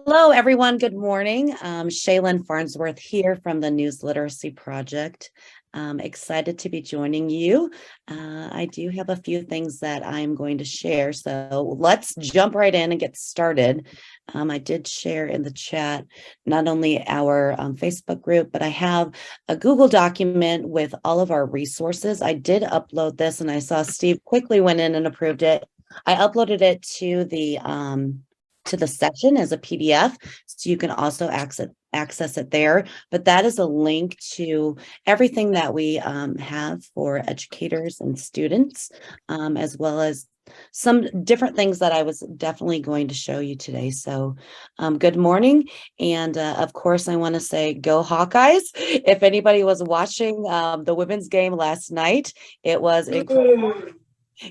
Hello, everyone. Good morning. Shaylin Farnsworth here from the News Literacy Project. Excited to be joining you. I do have a few things that I'm going to share, so let's jump right in and get started. I did share in the chat not only our Facebook group, but I have a Google document with all of our resources. I did upload this, and I saw Steve quickly went in and approved it. I uploaded it to the session as a PDF, so you can also access it there. But that is a link to everything that we have for educators and students, as well as some different things that I was definitely going to show you today. So good morning. And of course, I want to say go Hawkeyes. If anybody was watching the women's game last night, it was incredible.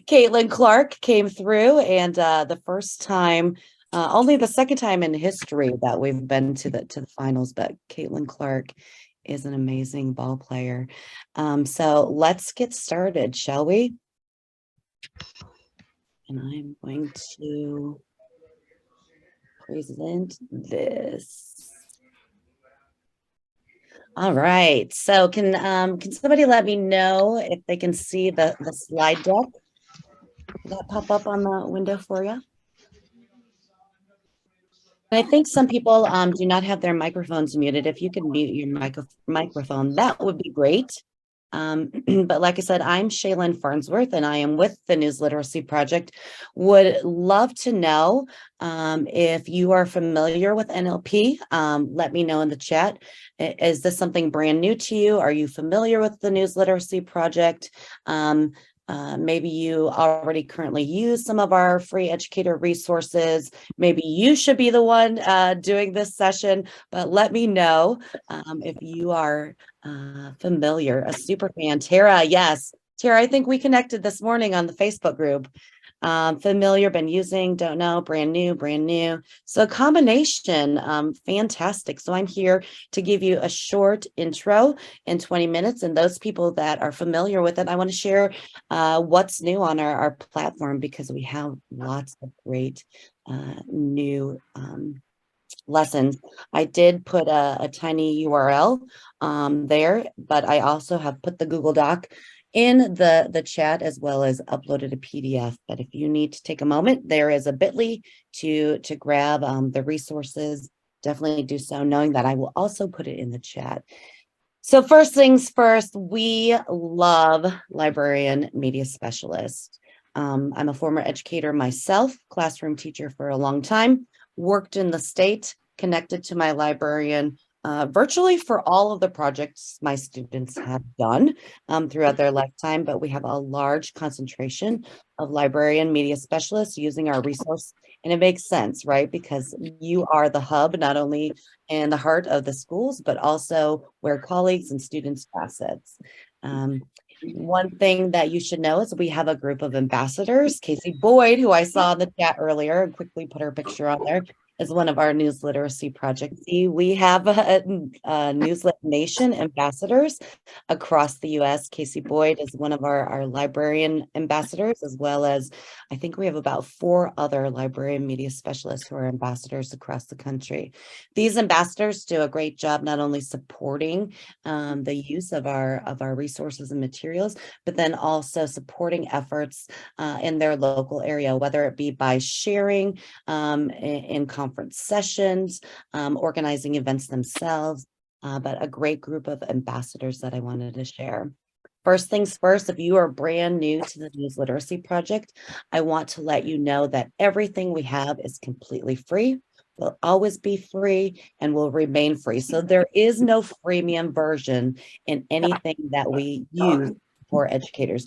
Caitlin Clark came through, and the first time, only the second time in history that we've been to the finals, but Caitlin Clark is an amazing ball player. So let's get started, shall we? And I'm going to present this. All right. So can somebody let me know if they can see the slide deck? Did that pop up on the window for you? I think some people do not have their microphones muted. If you could mute your microphone, that would be great. But like I said, I'm Shaylin Farnsworth, and I am with the News Literacy Project. Would love to know if you are familiar with NLP. Let me know in the chat. Is this something brand new to you? Are you familiar with the News Literacy Project? Maybe you already currently use some of our free educator resources. Maybe you should be the one doing this session, but let me know if you are familiar. A super fan. Tara, yes. Tara, I think we connected this morning on the Facebook group. Familiar, been using, don't know, brand new. So a combination, fantastic. So I'm here to give you a short intro in 20 minutes. And those people that are familiar with it, I want to share what's new on our platform, because we have lots of great new lessons. I did put a tiny URL there, but I also have put the Google Doc in the chat, as well as uploaded a PDF. But if you need to take a moment, there is a bit.ly to grab the resources. Definitely do so, knowing that I will also put it in the chat. So first things first, we love librarian media specialists. I'm a former educator myself, classroom teacher for a long time, worked in the state, connected to my librarian virtually for all of the projects my students have done throughout their lifetime, but we have a large concentration of librarian media specialists using our resource. And it makes sense, right? Because you are the hub, not only in the heart of the schools, but also where colleagues and students assets. One thing that you should know is we have a group of ambassadors. Casey Boyd, who I saw in the chat earlier, and quickly put her picture on there, is one of our News Literacy Project. We have a Newslet Nation ambassadors across the U.S. Casey Boyd is one of our librarian ambassadors, as well as I think we have about 4 other librarian media specialists who are ambassadors across the country. These ambassadors do a great job not only supporting the use of our resources and materials, but then also supporting efforts in their local area, whether it be by sharing in conference sessions, organizing events themselves, but a great group of ambassadors that I wanted to share. First things first, if you are brand new to the News Literacy Project, I want to let you know that everything we have is completely free, will always be free, and will remain free. So there is no freemium version in anything that we use for educators.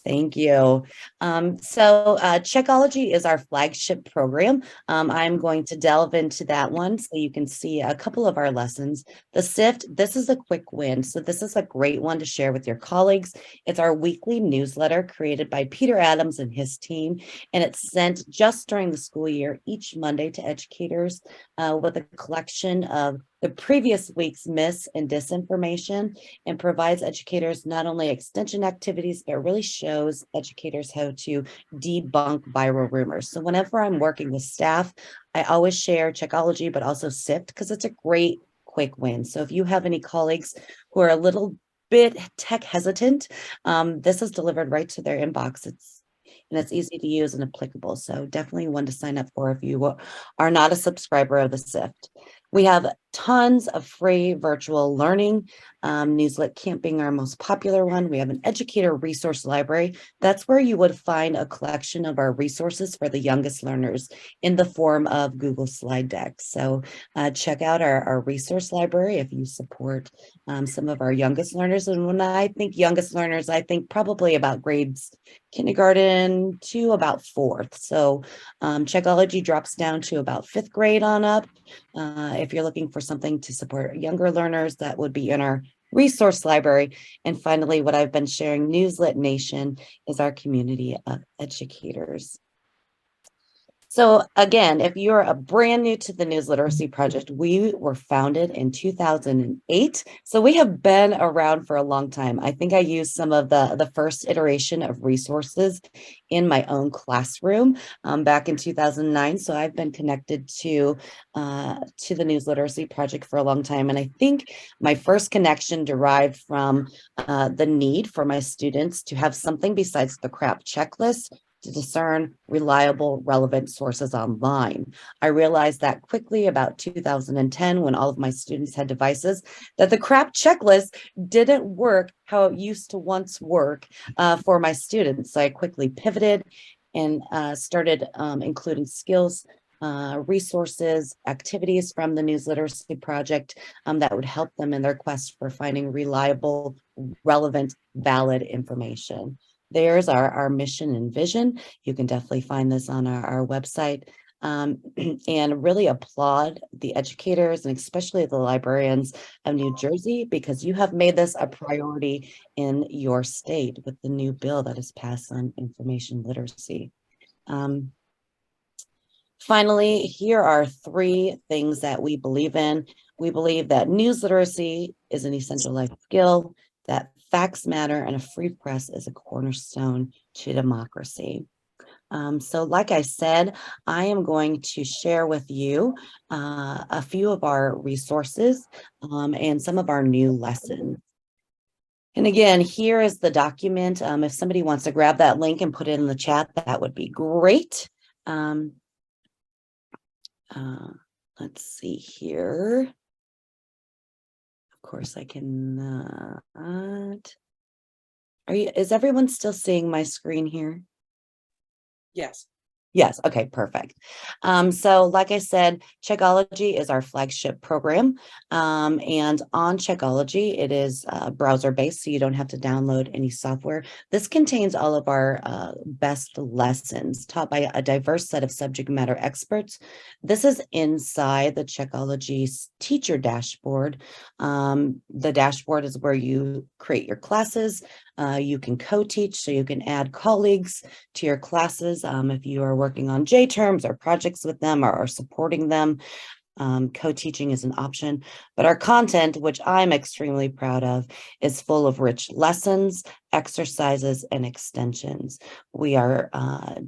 Thank you. So Checkology is our flagship program. I'm going to delve into that one so you can see a couple of our lessons. The SIFT, this is a quick win. So this is a great one to share with your colleagues. It's our weekly newsletter created by Peter Adams and his team, and it's sent just during the school year each Monday to educators with a collection of the previous week's mis and disinformation, and provides educators not only extension activities, but really shows educators how to debunk viral rumors. So whenever I'm working with staff, I always share Checkology, but also Sift because it's a great quick win. So if you have any colleagues who are a little bit tech hesitant, this is delivered right to their inbox. It's easy to use and applicable. So definitely one to sign up for if you are not a subscriber of the SIFT. We have tons of free virtual learning. Newslet Camp being our most popular one. We have an educator resource library. That's where you would find a collection of our resources for the youngest learners in the form of Google slide decks. So check out our resource library if you support some of our youngest learners. And when I think youngest learners, I think probably about grades kindergarten to about fourth. So Checkology drops down to about fifth grade on up. If you're looking for something to support younger learners, that would be in our resource library. And finally, what I've been sharing, Newslet Nation, is our community of educators. So again, if you're a brand new to the News Literacy Project, we were founded in 2008. So we have been around for a long time. I think I used some of the first iteration of resources in my own classroom back in 2009. So I've been connected to the News Literacy Project for a long time. And I think my first connection derived from the need for my students to have something besides the CRAP checklist to discern reliable, relevant sources online. I realized that quickly about 2010 when all of my students had devices that the CRAP checklist didn't work how it used to once work for my students. So I quickly pivoted and started including skills, resources, activities from the News Literacy Project that would help them in their quest for finding reliable, relevant, valid information. There's our mission and vision. You can definitely find this on our website, and really applaud the educators and especially the librarians of New Jersey because you have made this a priority in your state with the new bill that is passed on information literacy. Finally, here are 3 things that we believe in. We believe that news literacy is an essential life skill, that facts matter, and a free press is a cornerstone to democracy. So like I said, I am going to share with you a few of our resources and some of our new lessons. And again, here is the document. If somebody wants to grab that link and put it in the chat, that would be great. Let's see here. Of course, I can is everyone still seeing my screen here? Yes. Yes. Okay, perfect. So like I said, Checkology is our flagship program. And on Checkology, it is browser-based, so you don't have to download any software. This contains all of our best lessons taught by a diverse set of subject matter experts. This is inside the Checkology teacher dashboard. The dashboard is where you create your classes. You can co-teach, so you can add colleagues to your classes if you are working on J terms or projects with them or are supporting them. Co-teaching is an option, but our content, which I'm extremely proud of, is full of rich lessons, exercises, and extensions. We are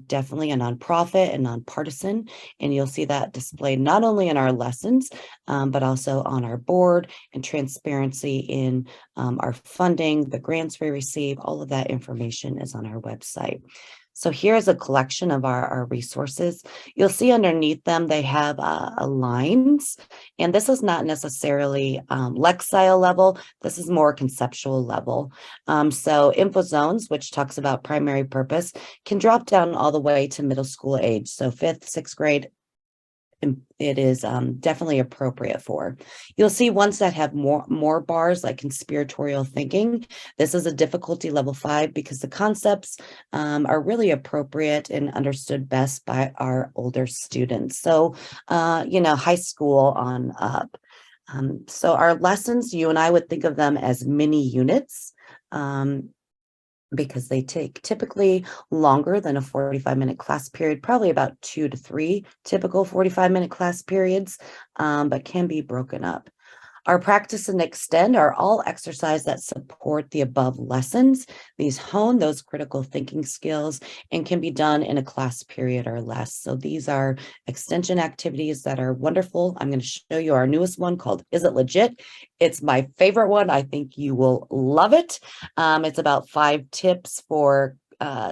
definitely a nonprofit and nonpartisan, and you'll see that displayed not only in our lessons, but also on our board and transparency in our funding, the grants we receive. All of that information is on our website. So here's a collection of our resources. You'll see underneath them, they have lines, and this is not necessarily Lexile level. This is more conceptual level. So info zones, which talks about primary purpose, can drop down all the way to middle school age. So 5th, 6th grade, it is definitely appropriate for. You'll see ones that have more bars like conspiratorial thinking. This is a difficulty level 5 because the concepts are really appropriate and understood best by our older students. So, high school on up. So our lessons, you and I would think of them as mini units. Because they take typically longer than a 45-minute class period, probably about 2 to 3 typical 45-minute class periods, but can be broken up. Our practice and extend are all exercises that support the above lessons. These hone those critical thinking skills and can be done in a class period or less. So these are extension activities that are wonderful. I'm going to show you our newest one called Is It Legit? It's my favorite one. I think you will love it. It's about 5 tips for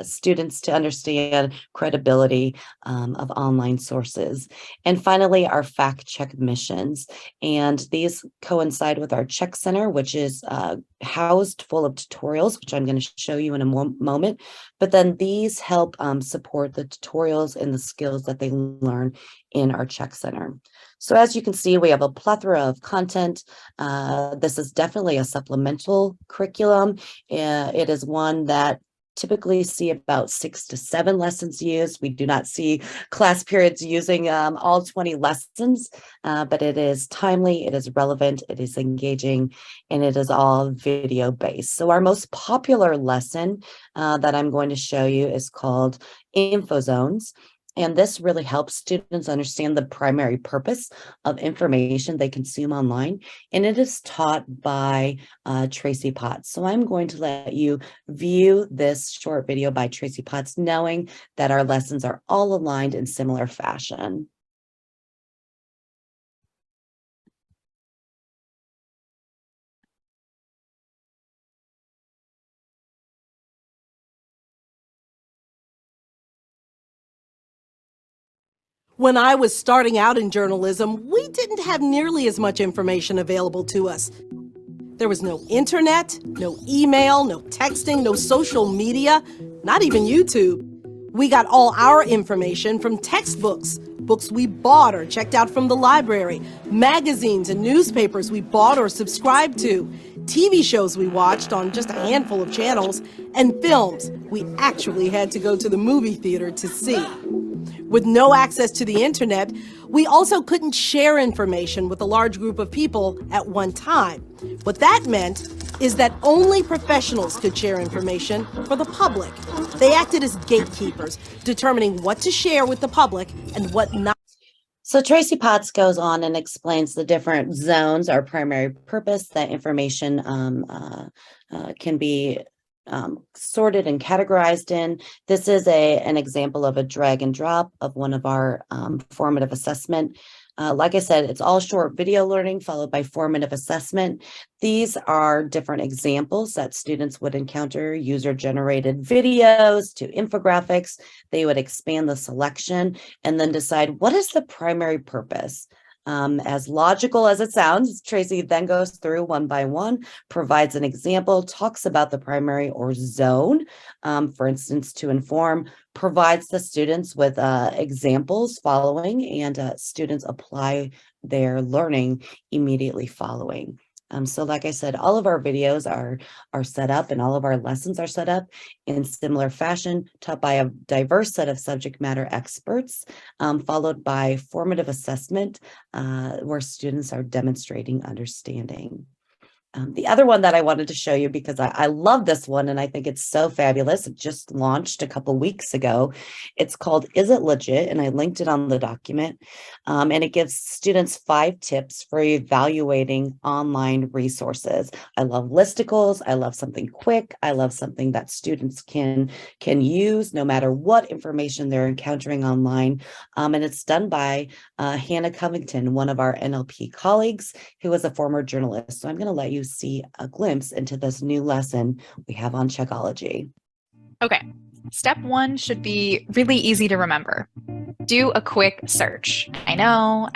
students to understand credibility of online sources. And finally, our fact check missions. And these coincide with our check center, which is housed full of tutorials, which I'm going to show you in a moment. But then these help support the tutorials and the skills that they learn in our check center. So as you can see, we have a plethora of content. This is definitely a supplemental curriculum. It is one that typically see about 6 to 7 lessons used. We do not see class periods using all 20 lessons, but it is timely, it is relevant, it is engaging, and it is all video based. So our most popular lesson that I'm going to show you is called Info Zones. And this really helps students understand the primary purpose of information they consume online. And it is taught by Tracy Potts. So I'm going to let you view this short video by Tracy Potts, knowing that our lessons are all aligned in similar fashion. When I was starting out in journalism, we didn't have nearly as much information available to us. There was no internet, no email, no texting, no social media, not even YouTube. We got all our information from textbooks, books we bought or checked out from the library, magazines and newspapers we bought or subscribed to, TV shows we watched on just a handful of channels, and films we actually had to go to the movie theater to see. With no access to the internet, we also couldn't share information with a large group of people at one time. What that meant is that only professionals could share information for the public. They acted as gatekeepers, determining what to share with the public and what not. So Tracy Potts goes on and explains the different zones, our primary purpose, that information can be sorted and categorized in. This is an example of a drag and drop of one of our formative assessment. Like I said, it's all short video learning followed by formative assessment. These are different examples that students would encounter, user-generated videos to infographics. They would expand the selection and then decide what is the primary purpose. As logical as it sounds, Tracy then goes through one by one, provides an example, talks about the primary or zone, for instance, to inform, provides the students with examples following, and students apply their learning immediately following. So like I said, all of our videos are set up and all of our lessons are set up in similar fashion, taught by a diverse set of subject matter experts, followed by formative assessment, where students are demonstrating understanding. The other one that I wanted to show you, because I love this one and I think it's so fabulous. It just launched a couple weeks ago. It's called Is It Legit? And I linked it on the document. And it gives students 5 tips for evaluating online resources. I love listicles. I love something quick. I love something that students can use no matter what information they're encountering online. And it's done by Hannah Covington, one of our NLP colleagues who is a former journalist. So I'm going to let you see a glimpse into this new lesson we have on Checkology. Okay, step 1 should be really easy to remember. Do a quick search. I know,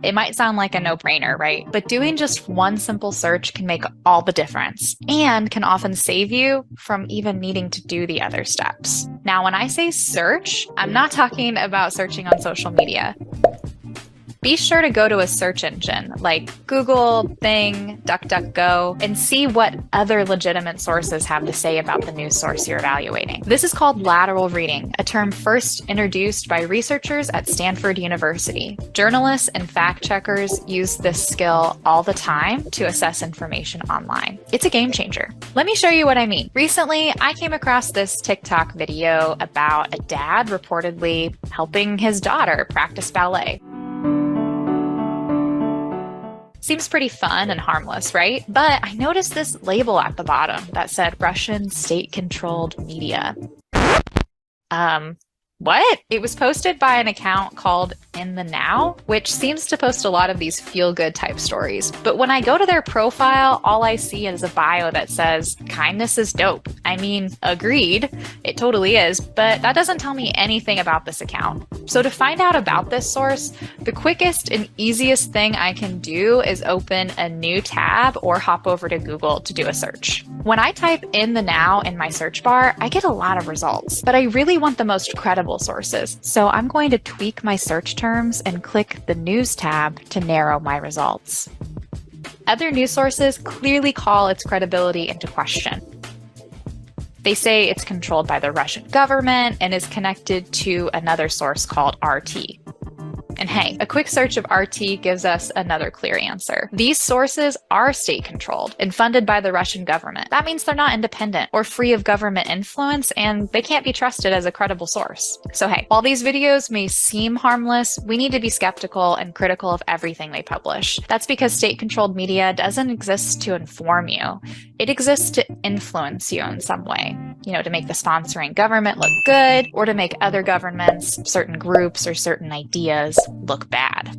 it might sound like a no-brainer, right? But doing just one simple search can make all the difference and can often save you from even needing to do the other steps. Now, when I say search, I'm not talking about searching on social media. Be sure to go to a search engine like Google, Bing, DuckDuckGo, and see what other legitimate sources have to say about the news source you're evaluating. This is called lateral reading, a term first introduced by researchers at Stanford University. Journalists and fact checkers use this skill all the time to assess information online. It's a game changer. Let me show you what I mean. Recently, I came across this TikTok video about a dad reportedly helping his daughter practice ballet. See, Seems pretty fun and harmless, right? But I noticed this label at the bottom that said Russian state-controlled media. What? It was posted by an account called In the Now, which seems to post a lot of these feel-good type stories. But when I go to their profile, all I see is a bio that says, kindness is dope. I mean, agreed, it totally is, but that doesn't tell me anything about this account. So to find out about this source, the quickest and easiest thing I can do is open a new tab or hop over to Google to do a search. When I type In the Now in my search bar, I get a lot of results, but I really want the most credible sources. So I'm going to tweak my search terms and click the News tab to narrow my results. Other news sources clearly call its credibility into question. They say it's controlled by the Russian government and is connected to another source called RT. And hey, a quick search of RT gives us another clear answer. These sources are state-controlled and funded by the Russian government. That means they're not independent or free of government influence, and they can't be trusted as a credible source. So hey, while these videos may seem harmless, we need to be skeptical and critical of everything they publish. That's because state-controlled media doesn't exist to inform you. It exists to influence you in some way. To make the sponsoring government look good, or to make other governments, certain groups, or certain ideas look bad.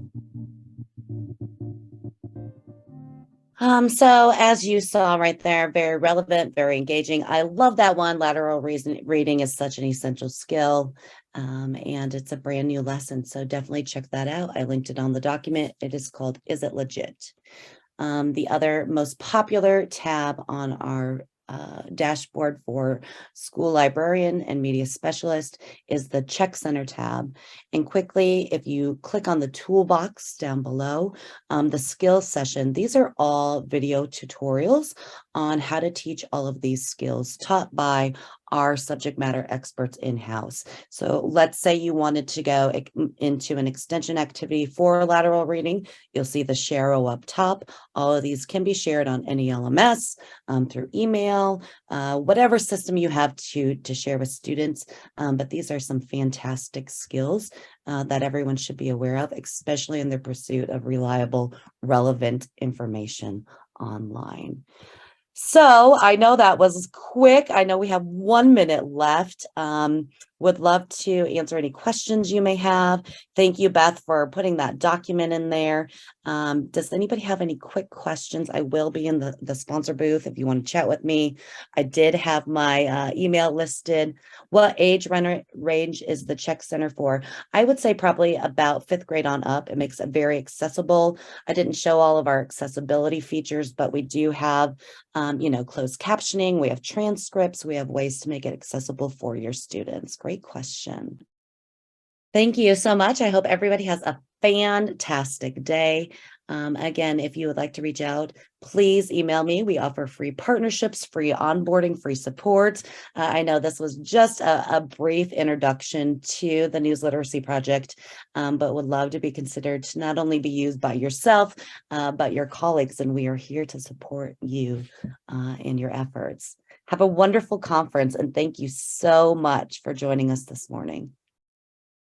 So as you saw right there, very relevant, very engaging. I love that one. Lateral reading is such an essential skill, and it's a brand new lesson. So definitely check that out. I linked it on the document. It is called Is It Legit? The other most popular tab on our dashboard for school librarian and media specialist is the Check Center tab. And quickly, if you click on the toolbox down below, the skills session, these are all video tutorials on how to teach all of these skills taught by our subject matter experts in-house. So let's say you wanted to go into an extension activity for lateral reading. You'll see the Sharo up top. All of these can be shared on any LMS, through email, whatever system you have to share with students. But these are some fantastic skills that everyone should be aware of, especially in their pursuit of reliable, relevant information online. So I know that was quick. I know we have 1 minute left. Would love to answer any questions you may have. Thank you, Beth, for putting that document in there. Does anybody have any quick questions? I will be in the sponsor booth if you want to chat with me. I did have my email listed. What age range is the Check Center for? I would say probably about 5th grade on up. It makes it very accessible. I didn't show all of our accessibility features, but we do have closed captioning, we have transcripts, we have ways to make it accessible for your students. Great question. Thank you so much. I hope everybody has a fantastic day. Again, if you would like to reach out, please email me. We offer free partnerships, free onboarding, free support. I know this was just a brief introduction to the News Literacy Project, but would love to be considered to not only be used by yourself, but your colleagues, and we are here to support you in your efforts. Have a wonderful conference, and thank you so much for joining us this morning.